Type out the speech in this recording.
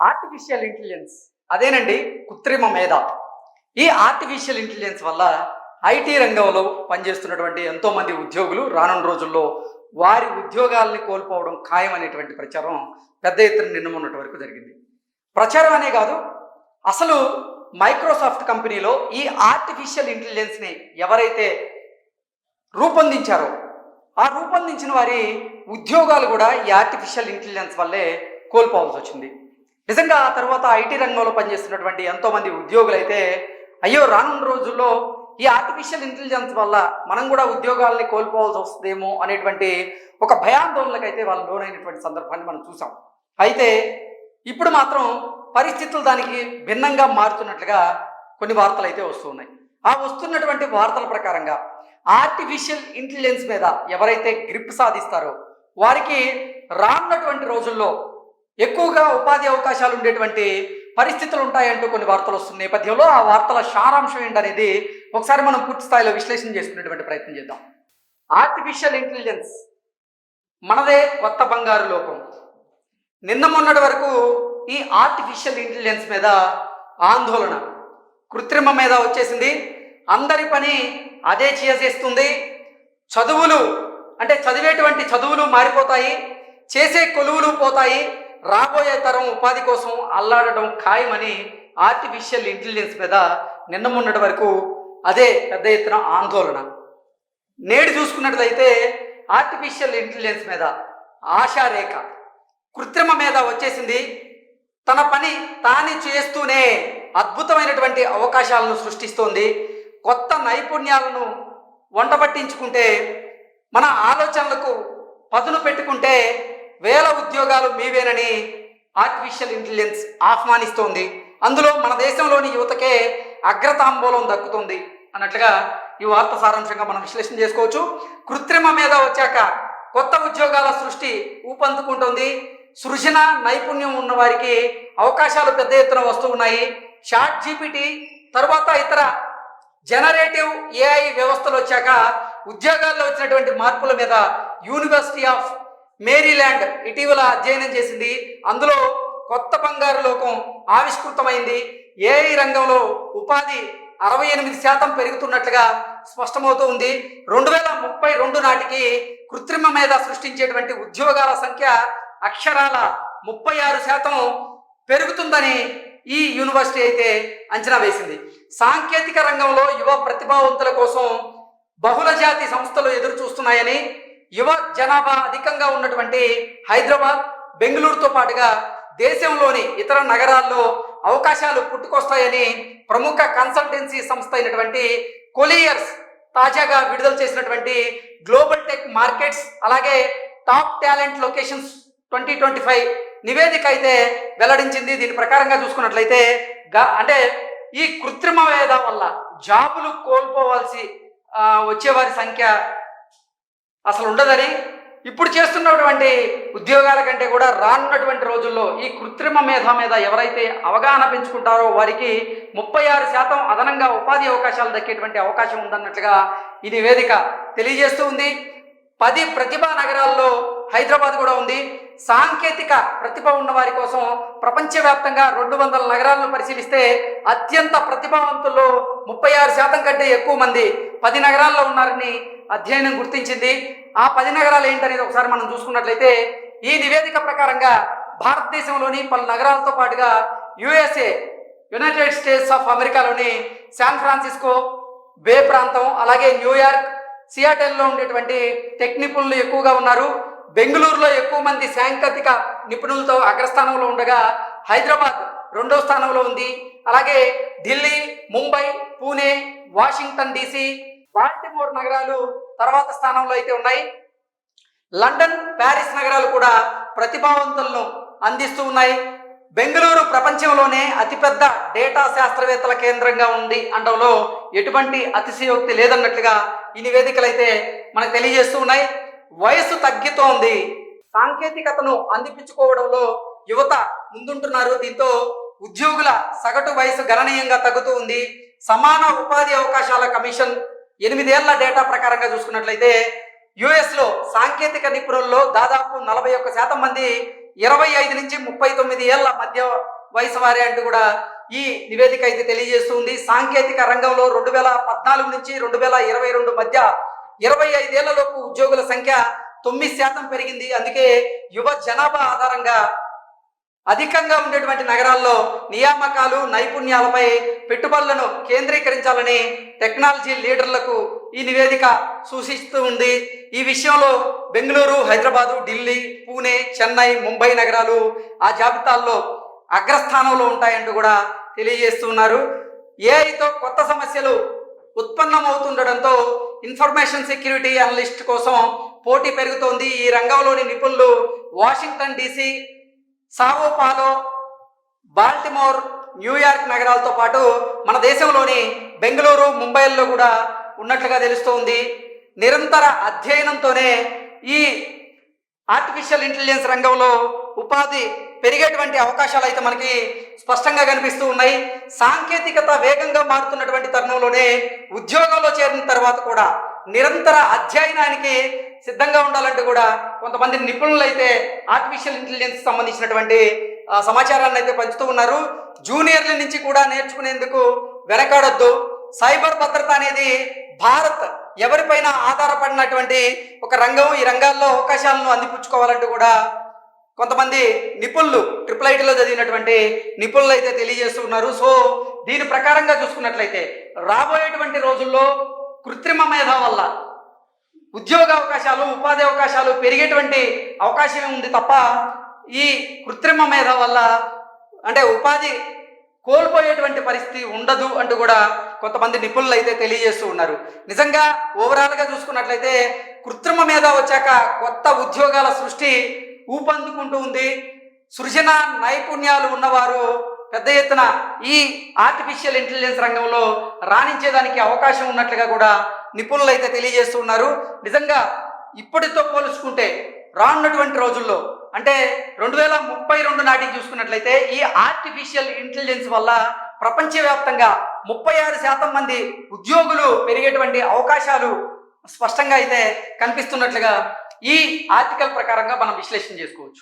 Artificial intelligence అదేనండి కృత్రిమ మేధ. ఈ ఆర్టిఫిషియల్ ఇంటెలిజెన్స్ వల్ల ఐటీ రంగంలో పనిచేస్తున్నటువంటి ఎంతోమంది ఉద్యోగులు రానున్న రోజుల్లో వారి ఉద్యోగాల్ని కోల్పోవడం ఖాయం అనేటువంటి ప్రచారం పెద్ద ఎత్తున నిన్న మొన్నటి వరకు జరిగింది. ప్రచారం అనే కాదు, అసలు మైక్రోసాఫ్ట్ కంపెనీలో ఈ ఆర్టిఫిషియల్ ఇంటెలిజెన్స్ని ఎవరైతే రూపొందించారో ఆ రూపొందించిన వారి ఉద్యోగాలు కూడా ఈ ఆర్టిఫిషియల్ ఇంటెలిజెన్స్ వల్లే కోల్పోవాల్సి వచ్చింది. నిజంగా ఆ తర్వాత ఐటీ రంగంలో పనిచేస్తున్నటువంటి ఎంతోమంది ఉద్యోగులు అయితే అయ్యో రానున్న రోజుల్లో ఈ ఆర్టిఫిషియల్ ఇంటెలిజెన్స్ వల్ల మనం కూడా ఉద్యోగాలని కోల్పోవాల్సి వస్తుందేమో అనేటువంటి ఒక భయాందోళనకు అయితే వాళ్ళు లోనైనటువంటి సందర్భాన్ని మనం చూసాం. అయితే ఇప్పుడు మాత్రం పరిస్థితులు దానికి భిన్నంగా మారుతున్నట్లుగా కొన్ని వార్తలు అయితే వస్తున్నాయి. ఆ వస్తున్నటువంటి వార్తల ప్రకారంగా ఆర్టిఫిషియల్ ఇంటెలిజెన్స్ మీద ఎవరైతే గ్రిప్ సాధిస్తారో వారికి రానున్నటువంటి రోజుల్లో ఎక్కువగా ఉపాధి అవకాశాలు ఉండేటువంటి పరిస్థితులు ఉంటాయంటూ కొన్ని వార్తలు వస్తున్న నేపథ్యంలో ఆ వార్తల సారాంశం ఏంటనేది ఒకసారి మనం పూర్తి స్థాయిలో విశ్లేషణ చేసుకునేటువంటి ప్రయత్నం చేద్దాం. ఆర్టిఫిషియల్ ఇంటెలిజెన్స్ మనదే కొత్త బంగారు లోకం. నిన్న మొన్నటి వరకు ఈ ఆర్టిఫిషియల్ ఇంటెలిజెన్స్ మీద ఆందోళన, కృత్రిమ మీద వచ్చేసింది. అందరి పని అదే చేసేస్తుంది. చదువులు అంటే చదివేటువంటి చదువులు మారిపోతాయి, చేసే కొలువులు పోతాయి, రాబోయే తరం ఉపాధి కోసం అల్లాడడం ఖాయమని ఆర్టిఫిషియల్ ఇంటెలిజెన్స్ మీద నిన్న మొన్నటి వరకు అదే పెద్ద ఎత్తున ఆందోళన. నేడు చూసుకున్నట్లయితే ఆర్టిఫిషియల్ ఇంటెలిజెన్స్ మీద ఆశారేఖ, కృత్రిమ మీద వచ్చేసింది. తన పని తానే చేస్తూనే అద్భుతమైనటువంటి అవకాశాలను సృష్టిస్తోంది. కొత్త నైపుణ్యాలను వంటబట్టించుకుంటే, మన ఆలోచనలకు పదును పెట్టుకుంటే వేల ఉద్యోగాలు మీవేనని ఆర్టిఫిషియల్ ఇంటెలిజెన్స్ ఆహ్వానిస్తోంది. అందులో మన దేశంలోని యువతకే అగ్రతాంబూలం దక్కుతుంది అన్నట్లుగా ఈ వార్త సారాంశంగా మనం విశ్లేషణ చేసుకోవచ్చు. కృత్రిమ మీద వచ్చాక కొత్త ఉద్యోగాల సృష్టి ఊపందుకుంటుంది. సృజన నైపుణ్యం ఉన్న వారికి అవకాశాలు పెద్ద ఎత్తున వస్తూ ఉన్నాయి. చాట్ జీపీటీ తర్వాత ఇతర జనరేటివ్ ఏఐ వ్యవస్థలు వచ్చాక ఉద్యోగాల్లో వచ్చినటువంటి మార్పుల మీద యూనివర్సిటీ ఆఫ్ మేరీల్యాండ్ ఇటీవల అధ్యయనం చేసింది. అందులో కొత్త బంగారు లోకం ఆవిష్కృతమైంది. ఏఐ రంగంలో ఉపాధి 68% పెరుగుతున్నట్లుగా స్పష్టమవుతూ ఉంది. 2032 నాటికి కృత్రిమ మీద సృష్టించేటువంటి ఉద్యోగాల సంఖ్య అక్షరాల 36% పెరుగుతుందని ఈ యూనివర్సిటీ అయితే అంచనా వేసింది. సాంకేతిక రంగంలో యువ ప్రతిభావంతుల కోసం బహుళ జాతి సంస్థలు ఎదురు చూస్తున్నాయని, యువ జనాభా అధికంగా ఉన్నటువంటి హైదరాబాద్, బెంగళూరుతో పాటుగా దేశంలోని ఇతర నగరాల్లో అవకాశాలు పుట్టుకొస్తాయని ప్రముఖ కన్సల్టెన్సీ సంస్థ అయినటువంటి కొలియర్స్ తాజాగా విడుదల చేసినటువంటి గ్లోబల్ టెక్ మార్కెట్స్ అలాగే టాప్ టాలెంట్ లొకేషన్స్ 2025 నివేదిక అయితే వెల్లడించింది. దీని ప్రకారంగా చూసుకున్నట్లయితే అంటే ఈ కృత్రిమ మేధ వల్ల జాబులు కోల్పోవాల్సి వచ్చేవారి సంఖ్య అసలు ఉండదని, ఇప్పుడు చేస్తున్నటువంటి ఉద్యోగాల కంటే కూడా రానున్నటువంటి రోజుల్లో ఈ కృత్రిమ మేధ మీద ఎవరైతే అవగాహన పెంచుకుంటారో వారికి 36% అదనంగా ఉపాధి అవకాశాలు దక్కేటువంటి అవకాశం ఉందన్నట్లుగా ఈ నివేదిక తెలియజేస్తూ ఉంది. 10 ప్రతిభా నగరాల్లో హైదరాబాద్ కూడా ఉంది. సాంకేతిక ప్రతిభ ఉన్న వారి కోసం ప్రపంచవ్యాప్తంగా 200 నగరాలను పరిశీలిస్తే అత్యంత ప్రతిభావంతుల్లో 36% కంటే ఎక్కువ మంది 10 నగరాల్లో ఉన్నారని అధ్యయనం గుర్తించింది. ఆ 10 నగరాలు ఏంటనేది ఒకసారి మనం చూసుకున్నట్లయితే ఈ నివేదిక ప్రకారంగా భారతదేశంలోని పలు నగరాలతో పాటుగా యుఎస్ఏ, యునైటెడ్ స్టేట్స్ ఆఫ్ అమెరికాలోని శాన్ ఫ్రాన్సిస్కో బే ప్రాంతం అలాగే న్యూయార్క్, సియాటెల్లో ఉండేటువంటి టెక్ నిపుణులు ఎక్కువగా ఉన్నారు. బెంగళూరులో ఎక్కువ మంది సాంకేతిక నిపుణులతో అగ్రస్థానంలో ఉండగా హైదరాబాద్ 2వ స్థానంలో ఉంది. అలాగే Delhi, Mumbai, Pune, Washington DC, Baltimore నగరాలు తర్వాత స్థానంలో అయితే ఉన్నాయి. లండన్, ప్యారిస్ నగరాలు కూడా ప్రతిభావంతులను అందిస్తూ ఉన్నాయి. బెంగళూరు ప్రపంచంలోనే అతిపెద్ద డేటా శాస్త్రవేత్తల కేంద్రంగా ఉంది అనడంలో ఎటువంటి అతిశయోక్తి లేదన్నట్లుగా ఈ నివేదికలు అయితే మనకు తెలియజేస్తూ ఉన్నాయి. వయసు తగ్గుతోంది, సాంకేతికతను అందిపించుకోవడంలో యువత ముందుంటున్నారు. దీంతో ఉద్యోగుల సగటు వయసు గణనీయంగా తగ్గుతూ ఉంది. సమాన ఉపాధి అవకాశాల కమిషన్ 8 ఏళ్ల డేటా ప్రకారంగా చూసుకున్నట్లయితే యుఎస్లో సాంకేతిక నిపుణుల్లో దాదాపు 41% మంది 25 నుంచి 39 ఏళ్ల మధ్య వయసు వారే అంటూ కూడా ఈ నివేదిక అయితే తెలియజేస్తుంది. సాంకేతిక రంగంలో 2014 నుంచి 2022 మధ్య 25 ఏళ్లలోపు ఉద్యోగుల సంఖ్య 9% పెరిగింది. అందుకే యువ జనాభా ఆధారంగా అధికంగా ఉండేటువంటి నగరాల్లో నియామకాలు నైపుణ్యాలపై పెట్టుబడులను కేంద్రీకరించాలని టెక్నాలజీ లీడర్లకు ఈ నివేదిక సూచిస్తూ ఉంది. ఈ విషయంలో బెంగళూరు, హైదరాబాదు, ఢిల్లీ, పూణే, చెన్నై, ముంబై నగరాలు ఆ జాబితాల్లో అగ్రస్థానంలో ఉంటాయంటూ కూడా తెలియజేస్తున్నారు. ఏఐతో కొత్త సమస్యలు ఉత్పన్నమవుతుండడంతో ఇన్ఫర్మేషన్ సెక్యూరిటీ అనలిస్ట్ కోసం పోటీ పెరుగుతోంది. ఈ రంగంలోని నిపుణులు వాషింగ్టన్ డీసీ, సావో పాలో, బాల్టిమోర్, న్యూయార్క్ నగరాలతో పాటు మన దేశంలోని బెంగళూరు, ముంబైల్లో కూడా ఉన్నట్లుగా తెలుస్తోంది. నిరంతర అధ్యయనంతోనే ఈ ఆర్టిఫిషియల్ ఇంటెలిజెన్స్ రంగంలో ఉపాధి పెరిగేటువంటి అవకాశాలు అయితే మనకి స్పష్టంగా కనిపిస్తూ ఉన్నాయి. సాంకేతికత వేగంగా మారుతున్నటువంటి తరుణంలోనే ఉద్యోగంలో చేరిన తర్వాత కూడా నిరంతర అధ్యయనానికి సిద్ధంగా ఉండాలంటూ కూడా కొంతమంది నిపుణులు అయితే ఆర్టిఫిషియల్ ఇంటెలిజెన్స్ సంబంధించినటువంటి సమాచారాన్ని అయితే పంచుతూ ఉన్నారు. జూనియర్ల నుంచి కూడా నేర్చుకునేందుకు వెనకాడొద్దు. సైబర్ భద్రత అనేది భారత్ ఎవరిపైన ఆధారపడినటువంటి ఒక రంగం. ఈ రంగాల్లో అవకాశాలను అందిపుచ్చుకోవాలంటూ కూడా కొంతమంది నిపుణులు IIITలో చదివినటువంటి నిపుణులు అయితే తెలియజేస్తున్నారు. సో దీని ప్రకారంగా చూసుకున్నట్లయితే రాబోయేటువంటి రోజుల్లో కృత్రిమ మేధ వల్ల ఉద్యోగ అవకాశాలు, ఉపాధి అవకాశాలు పెరిగేటువంటి అవకాశమే ఉంది తప్ప ఈ కృత్రిమ మేధ వల్ల అంటే ఉపాధి కోల్పోయేటువంటి పరిస్థితి ఉండదు అంటూ కూడా కొంతమంది నిపుణులు అయితే తెలియజేస్తూ ఉన్నారు. నిజంగా ఓవరాల్గా చూసుకున్నట్లయితే కృత్రిమ మేధ వచ్చాక కొత్త ఉద్యోగాల సృష్టి ఊపందుకుంటూ ఉంది. సృజన నైపుణ్యాలు ఉన్నవారు పెద్ద ఎత్తున ఈ ఆర్టిఫిషియల్ ఇంటెలిజెన్స్ రంగంలో రాణించేదానికి అవకాశం ఉన్నట్లుగా కూడా నిపుణులు అయితే తెలియజేస్తున్నారు. నిజంగా ఇప్పటితో పోల్చుకుంటే రానున్నటువంటి రోజుల్లో అంటే 2032 నాటికి చూసుకున్నట్లయితే ఈ ఆర్టిఫిషియల్ ఇంటెలిజెన్స్ వల్ల ప్రపంచవ్యాప్తంగా 36% మంది ఉద్యోగులు పెరిగేటువంటి అవకాశాలు స్పష్టంగా అయితే కనిపిస్తున్నట్లుగా ఈ ఆర్టికల్ ప్రకారంగా మనం విశ్లేషణ చేసుకోవచ్చు.